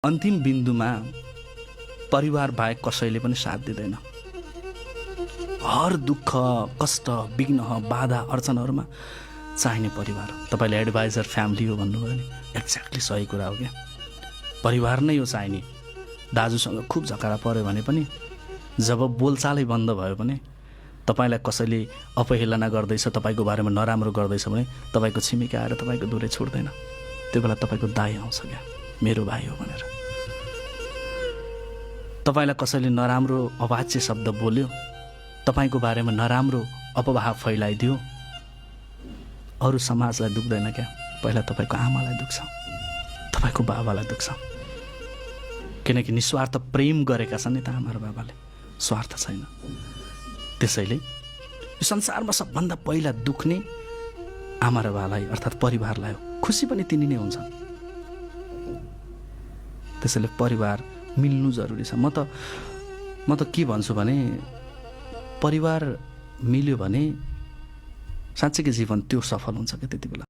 अन्तिम बिन्दुमा परिवार बाहेक कसैले पनि साथ दिँदैन। हर दुःख, कष्ट, विघ्न, बाधा, अर्चनहरूमा चाहिने परिवार। तपाईँले एडभाइजर फ्यामिली हो भन्नुभयो नि, एक्ज्याक्टली सही कुरा हो क्या। परिवार नै हो चाहिने। दाजुसँग खूब झगडा पऱ्यो भने पनि, जब बोलचालै बन्द भयो भने, तपाईँलाई कसैले अपहेलना गर्दैछ, तपाईँको बारेमा नराम्रो गर्दैछ भने तपाईँको छिमेकी आएर तपाईँको दुरै छोड्दैन। त्यो बेला तपाईँको दाइ आउँछ क्या, मेरो भाइ हो भनेर। तपाईँलाई कसैले नराम्रो अवाच्य शब्द बोल्यो, तपाईँको बारेमा नराम्रो अपवाह फैलाइदियो, अरू समाजलाई दुख्दैन क्या, पहिला तपाईँको आमालाई दुख्छ, तपाईँको बाबालाई दुख्छ। किनकि निस्वार्थ प्रेम गरेका छन् नि त आमा र बाबाले, स्वार्थ छैन। त्यसैले यो संसारमा सबभन्दा पहिला दुख्ने आमा र बाबालाई अर्थात् परिवारलाई हो। खुसी पनि तिनी नै हुन्छ। त्यसैले परिवार मिल्नु जरुरी छ। म त के भन्छु भने, परिवार मिल्यो भने साँच्चैकै जीवन त्यो सफल हुन्छ क्या त्यति बेला।